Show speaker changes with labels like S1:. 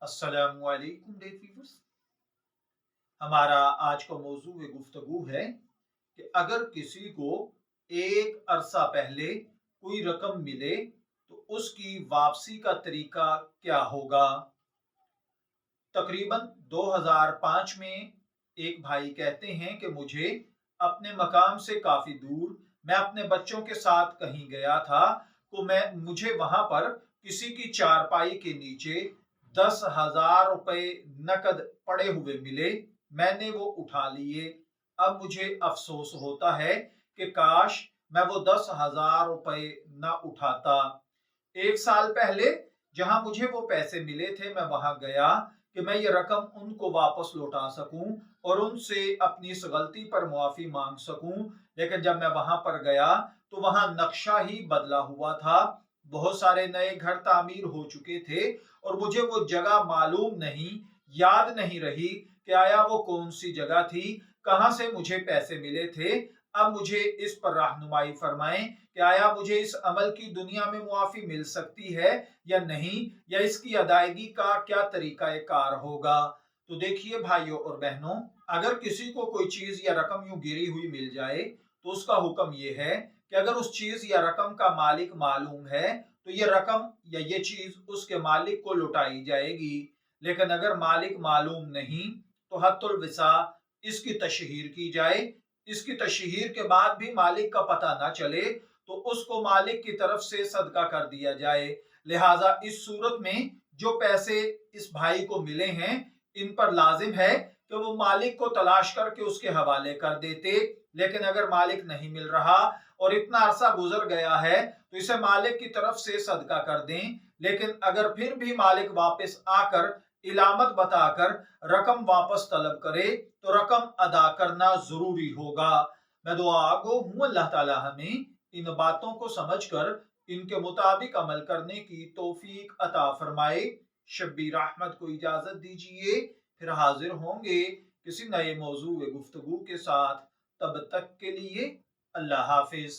S1: अस्सलामुअलैकुम dear viewers. हमारा आज का मौजू गुफ्तगू है कि अगर किसी को एक अरसा पहले कोई रकम मिले तो उसकी वापसी का तरीका क्या होगा। तकरीबन 2005 में एक भाई कहते हैं कि मुझे अपने मकाम से काफी दूर मैं अपने बच्चों के साथ कहीं गया था, तो मुझे वहां पर किसी की चारपाई के नीचे 10,000 रुपए नकद पड़े हुए मिले। मैंने वो उठा लिए। अब मुझे अफसोस होता है कि काश मैं वो 10,000 रुपए न उठाता। एक साल पहले जहां मुझे वो पैसे मिले थे, मैं वहां गया कि मैं ये रकम उनको वापस लौटा सकूं और उनसे अपनी इस गलती पर मुआफी मांग सकूं। लेकिन जब मैं वहां पर गया तो वहां नक्शा ही बदला हुआ था। बहुत सारे नए घर तामीर हो चुके थे और मुझे वो जगह मालूम नहीं, याद नहीं रही कि आया वो कौन सी जगह थी, कहां से मुझे पैसे मिले थे। अब मुझे इस पर रहनुमाई फरमाएं कि आया मुझे इस अमल की दुनिया में मुआफी मिल सकती है या नहीं, या इसकी अदायगी का क्या तरीका कार होगा। तो देखिए भाइयों और बहनों, अगर किसी को कोई चीज या रकम यूं गिरी हुई मिल जाए तो उसका हुक्म यह है कि अगर उस चीज या रकम का मालिक मालूम है तो ये रकम या ये चीज उसके मालिक को लौटाई जाएगी। लेकिन अगर मालिक मालूम नहीं तो हत्तुल विसा इसकी तशहीर की जाए। इसकी तशहीर के बाद भी मालिक का पता ना चले तो उसको मालिक की तरफ से सदका कर दिया जाए। लिहाजा इस सूरत में जो पैसे इस भाई को मिले हैं, इन पर लाजिम है कि वो मालिक को तलाश करके उसके हवाले कर देते। लेकिन अगर मालिक नहीं मिल रहा और इतना अरसा गुजर गया है तो इसे मालिक की तरफ से सदका कर दें। लेकिन अगर फिर भी मालिक वापस आकर इलामत बताकर रकम वापस तलब करे तो रकम अदा करना जरूरी होगा। मैं दुआ गो हूं अल्लाह ताला हमें इन बातों को समझकर इनके मुताबिक अमल करने की तौफीक अता फरमाए। शब्बीर अहमद को इजाजत दीजिए, फिर हाजिर होंगे किसी नए मौजू गुफ्तगू के साथ। तब तक के लिए अल्लाह हाफिज।